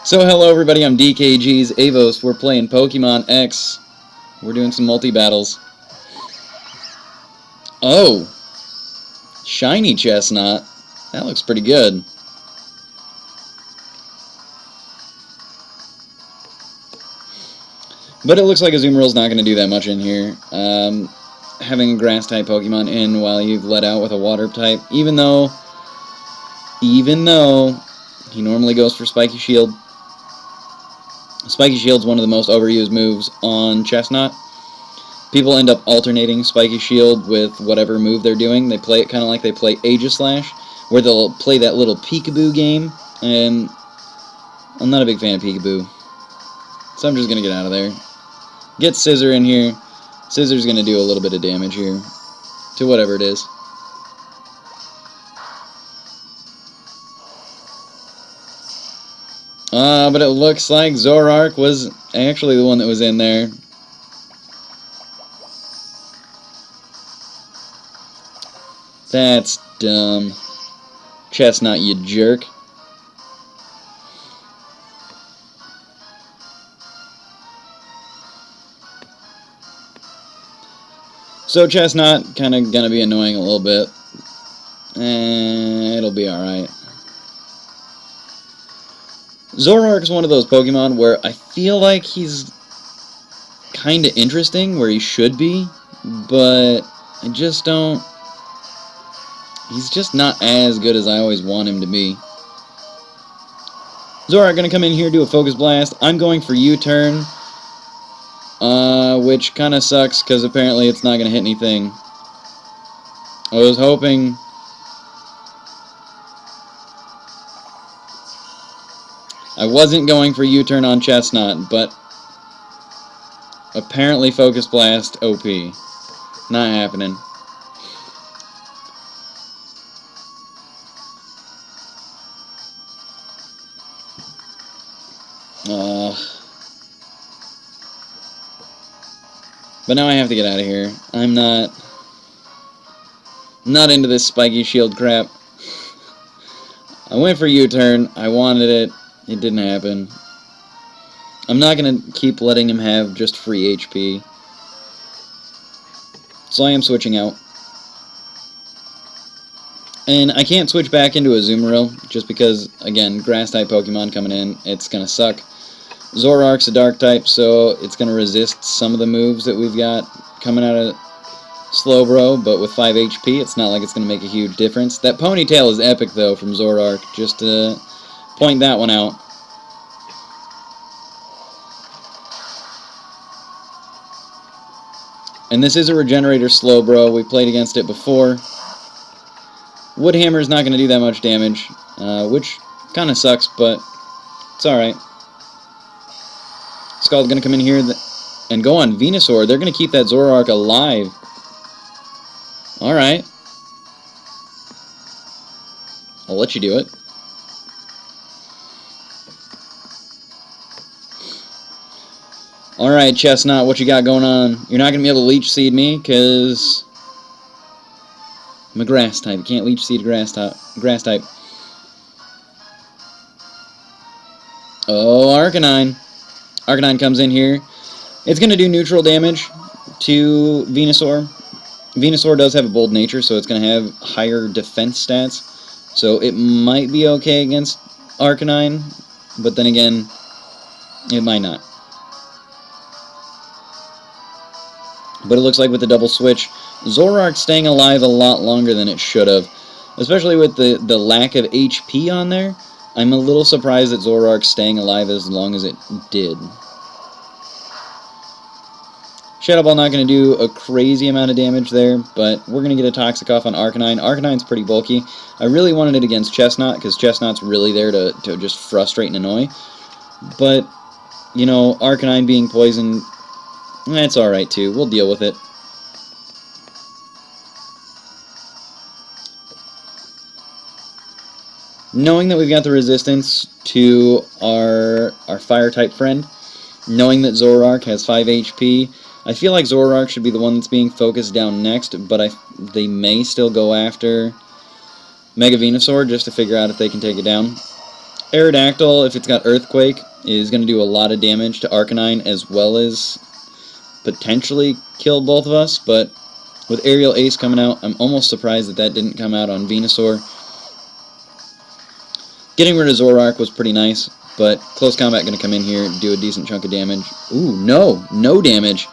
So hello everybody, I'm DKG's Avos. We're playing Pokemon X. We're doing some multi-battles. Oh! Shiny Chestnut. That looks pretty good. But it looks like Azumarill's not going to do that much in here. Having a Grass-type Pokemon in while you've let out with a Water-type, even though he normally goes for Spiky Shield. Spiky Shield's one of the most overused moves on Chestnut. People end up alternating Spiky Shield with whatever move they're doing. They play it kind of like they play Aegislash, where they'll play that little peekaboo game, and I'm not a big fan of peekaboo. So I'm just going to get out of there. Get Scissor in here. Scissor's going to do a little bit of damage here to whatever it is. But it looks like Zoroark was actually the one that was in there. That's dumb. Chestnut, you jerk. So Chestnut, kind of gonna be annoying a little bit. It'll be alright. Zoroark is one of those Pokemon where I feel like he's kind of interesting, where he should be, but I just don't... He's just not as good as I always want him to be. Zoroark gonna come in here, do a Focus Blast. I'm going for U-turn, which kind of sucks because apparently it's not gonna hit anything. I was hoping... I wasn't going for U-turn on Chestnut, but apparently Focus Blast OP. Not happening. But now I have to get out of here. I'm not into this Spiky Shield crap. I went for U-turn. I wanted it. It didn't happen. I'm not going to keep letting him have just free HP. So I am switching out. And I can't switch back into a Azumarill, just because, again, Grass-type Pokemon coming in, it's going to suck. Zoroark's a Dark-type, so it's going to resist some of the moves that we've got coming out of Slowbro, but with 5 HP, it's not like it's going to make a huge difference. That Ponytail is epic, though, from Zoroark, just to point that one out. And this is a Regenerator Slowbro. We played against it before. Wood Hammer's not going to do that much damage, which kind of sucks, but it's alright. Skull's going to come in here and go on Venusaur. They're going to keep that Zoroark alive. Alright. I'll let you do it. Alright, Chestnut, what you got going on? You're not going to be able to Leech Seed me, because I'm a Grass type. You can't Leech Seed a Grass type. Oh, Arcanine. Arcanine comes in here. It's going to do neutral damage to Venusaur. Venusaur does have a bold nature, so it's going to have higher defense stats. So it might be okay against Arcanine, but then again, it might not. But it looks like with the double switch, Zoroark's staying alive a lot longer than it should have. Especially with the lack of HP on there. I'm a little surprised that Zoroark's staying alive as long as it did. Shadow Ball not going to do a crazy amount of damage there, but we're going to get a Toxic off on Arcanine. Arcanine's pretty bulky. I really wanted it against Chestnut, because Chestnut's really there to just frustrate and annoy. But, you know, Arcanine being poisoned, that's alright too. We'll deal with it. Knowing that we've got the resistance to our Fire-type friend, knowing that Zoroark has 5 HP, I feel like Zoroark should be the one that's being focused down next, but they may still go after Mega Venusaur just to figure out if they can take it down. Aerodactyl, if it's got Earthquake, is going to do a lot of damage to Arcanine as well as potentially kill both of us, but with Aerial Ace coming out, I'm almost surprised that that didn't come out on Venusaur. Getting rid of Zoroark was pretty nice, but Close Combat going to come in here and do a decent chunk of damage. Ooh, no damage.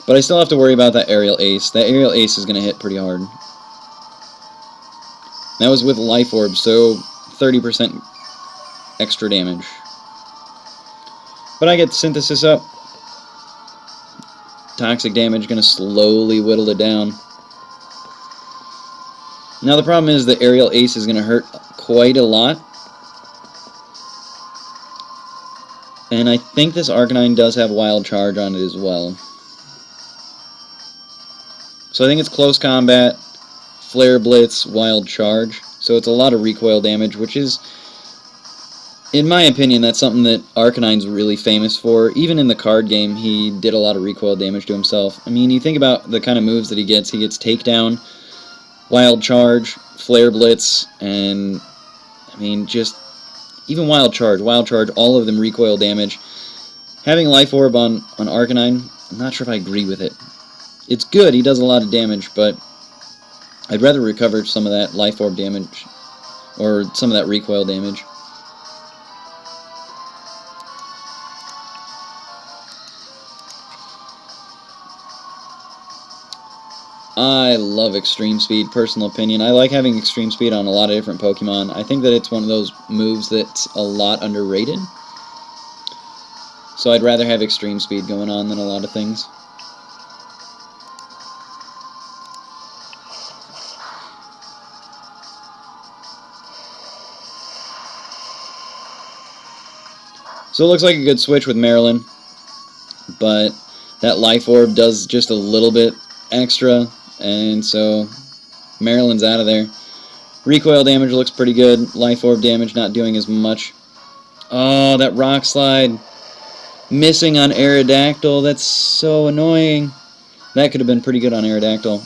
But I still have to worry about that Aerial Ace. That Aerial Ace is going to hit pretty hard. That was with Life Orb, so 30% extra damage. But I get Synthesis up. Toxic damage going to slowly whittle it down. Now the problem is the Aerial Ace is going to hurt quite a lot. And I think this Arcanine does have Wild Charge on it as well. So I think it's Close Combat, Flare Blitz, Wild Charge. So it's a lot of recoil damage, which is, in my opinion, that's something that Arcanine's really famous for. Even in the card game, he did a lot of recoil damage to himself. I mean, you think about the kind of moves that he gets. He gets Takedown, Wild Charge, Flare Blitz, and, I mean, just, even Wild Charge, all of them recoil damage. Having Life Orb on Arcanine, I'm not sure if I agree with it. It's good, he does a lot of damage, but I'd rather recover some of that Life Orb damage, or some of that recoil damage. I love Extreme Speed, personal opinion. I like having Extreme Speed on a lot of different Pokemon. I think that it's one of those moves that's a lot underrated. So I'd rather have Extreme Speed going on than a lot of things. So it looks like a good switch with Marilyn, but that Life Orb does just a little bit extra, and so Marilyn's out of there. Recoil damage looks pretty good. Life Orb damage not doing as much. Oh, that Rock Slide. Missing on Aerodactyl. That's so annoying. That could have been pretty good on Aerodactyl.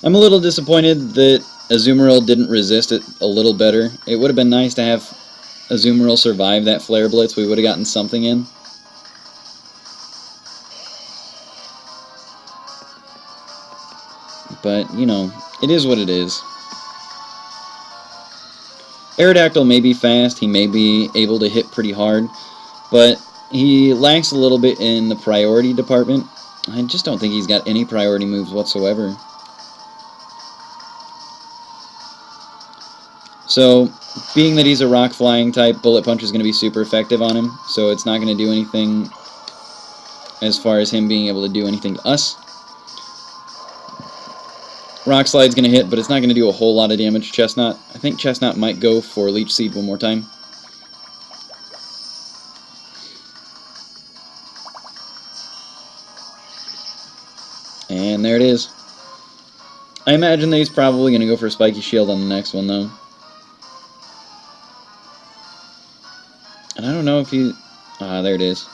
I'm a little disappointed that Azumarill didn't resist it a little better. It would have been nice to have Azumarill survive that Flare Blitz. We would have gotten something in. But, you know, it is what it is. Aerodactyl may be fast, he may be able to hit pretty hard, but he lacks a little bit in the priority department. I just don't think he's got any priority moves whatsoever. So, being that he's a rock flying type, Bullet Punch is going to be super effective on him, so it's not going to do anything as far as him being able to do anything to us. Rock Slide's going to hit, but it's not going to do a whole lot of damage to Chestnut. I think Chestnut might go for Leech Seed one more time. And there it is. I imagine that he's probably going to go for a Spiky Shield on the next one, though. And I don't know if he... Ah, there it is.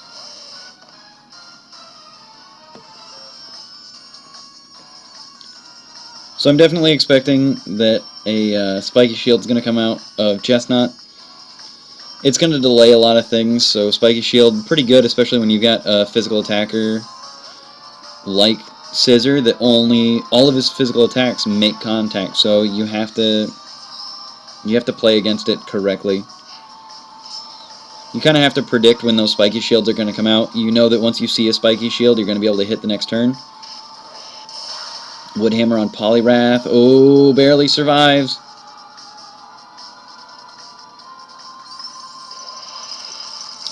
So I'm definitely expecting that a Spiky Shield's going to come out of Chestnut. It's going to delay a lot of things, so Spiky Shield, pretty good, especially when you've got a physical attacker like Scissor that all of his physical attacks make contact, so you have to play against it correctly. You kind of have to predict when those Spiky Shields are going to come out. You know that once you see a Spiky Shield, you're going to be able to hit the next turn. Woodhammer on Poliwrath. Oh, barely survives.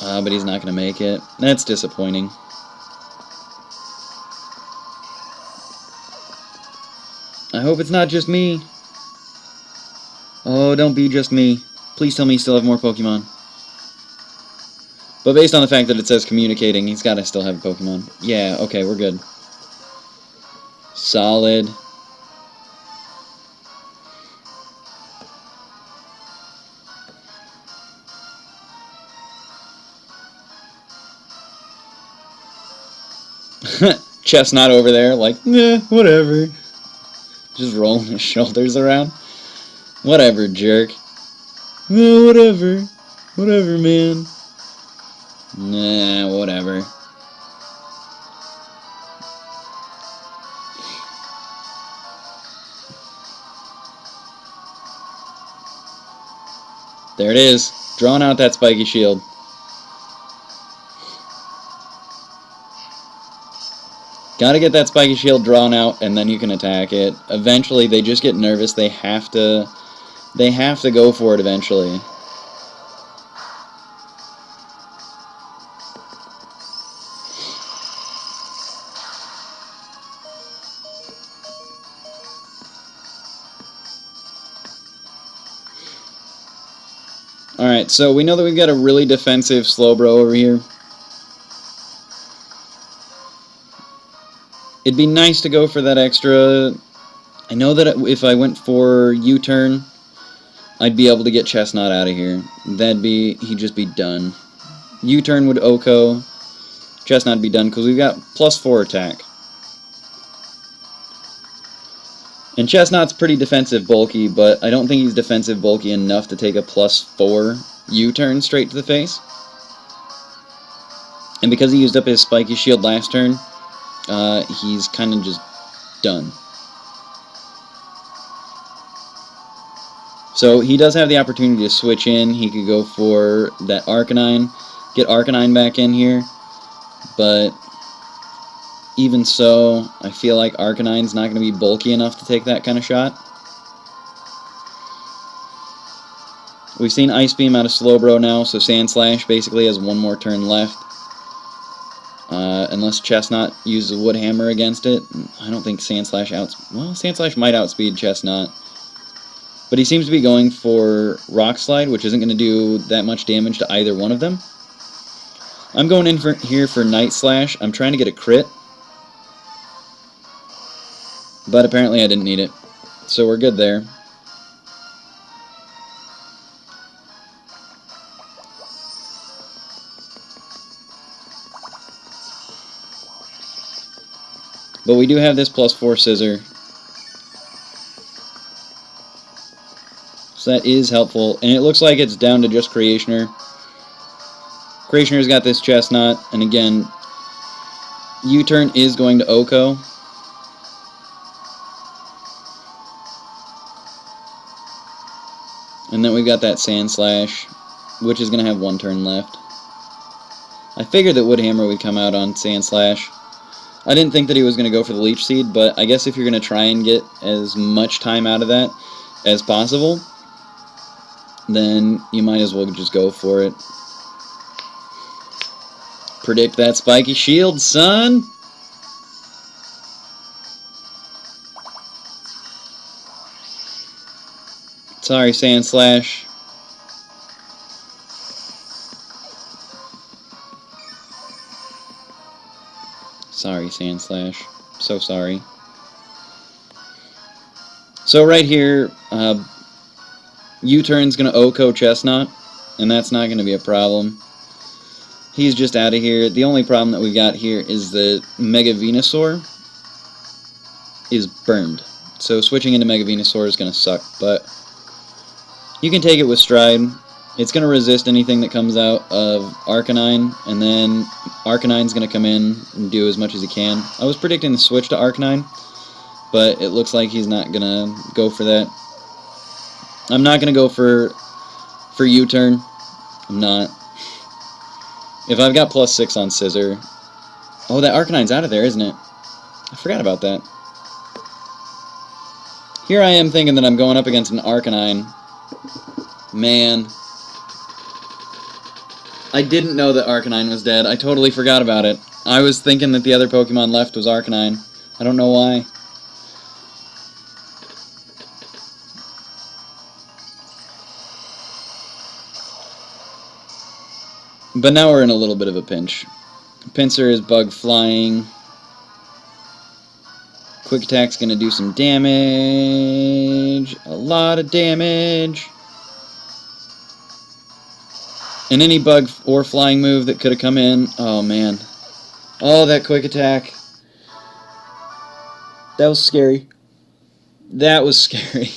But he's not going to make it. That's disappointing. I hope it's not just me. Oh, don't be just me. Please tell me you still have more Pokemon. But based on the fact that it says communicating, he's got to still have a Pokemon. Yeah, okay, we're good. Solid. Chestnut over there, like, nah, whatever. Just rolling his shoulders around. Whatever, jerk. No, whatever. Whatever, man. Nah, whatever. There it is. Drawing out that spiky shield. Gotta get that spiky shield drawn out, and then you can attack it. Eventually, they just get nervous. They have to go for it eventually. Alright, so we know that we've got a really defensive Slowbro over here. It'd be nice to go for that extra. I know that if I went for U-turn, I'd be able to get Chestnut out of here. He'd just be done. U-turn would Oko. Chestnut would be done because we've got +4 attack. And Chestnut's pretty defensive bulky, but I don't think he's defensive bulky enough to take a +4 U-turn straight to the face. And because he used up his spiky shield last turn, he's kind of just done. So he does have the opportunity to switch in. He could go for that Arcanine, get Arcanine back in here, but even so, I feel like Arcanine's not going to be bulky enough to take that kind of shot. We've seen Ice Beam out of Slowbro now, so Sand Slash basically has one more turn left. Unless Chestnut uses a Wood Hammer against it. I don't think Sand Slash Sand Slash might outspeed Chestnut. But he seems to be going for Rock Slide, which isn't going to do that much damage to either one of them. I'm going in here for Night Slash. I'm trying to get a crit. But apparently I didn't need it. So we're good there. But we do have this +4 Scissor. So that is helpful. And it looks like it's down to just Creationer. Creationer's got this Chestnut. And again, U-turn is going to Oko. And then we've got that Sand Slash, which is going to have one turn left. I figured that Wood Hammer would come out on Sand Slash. I didn't think that he was going to go for the Leech Seed, but I guess if you're going to try and get as much time out of that as possible, then you might as well just go for it. Predict that spiky shield, son! Sorry, Sand Slash. Sorry, Sand Slash. So sorry. So right here, U-turn's going to Oko Chestnut, and that's not going to be a problem. He's just out of here. The only problem that we got here is the Mega Venusaur is burned. So switching into Mega Venusaur is going to suck, but you can take it with stride. It's going to resist anything that comes out of Arcanine, and then Arcanine's going to come in and do as much as he can. I was predicting the switch to Arcanine, but it looks like he's not going to go for that. I'm not going to go for U-turn. I'm not. If I've got +6 on Scissor... Oh, that Arcanine's out of there, isn't it? I forgot about that. Here I am thinking that I'm going up against an Arcanine. Man. I didn't know that Arcanine was dead. I totally forgot about it. I was thinking that the other Pokemon left was Arcanine. I don't know why. But now we're in a little bit of a pinch. Pinsir is bug flying. Quick Attack's going to do some damage. A lot of damage. And any bug or flying move that could have come in. Oh, man. Oh, that Quick Attack. That was scary. That was scary.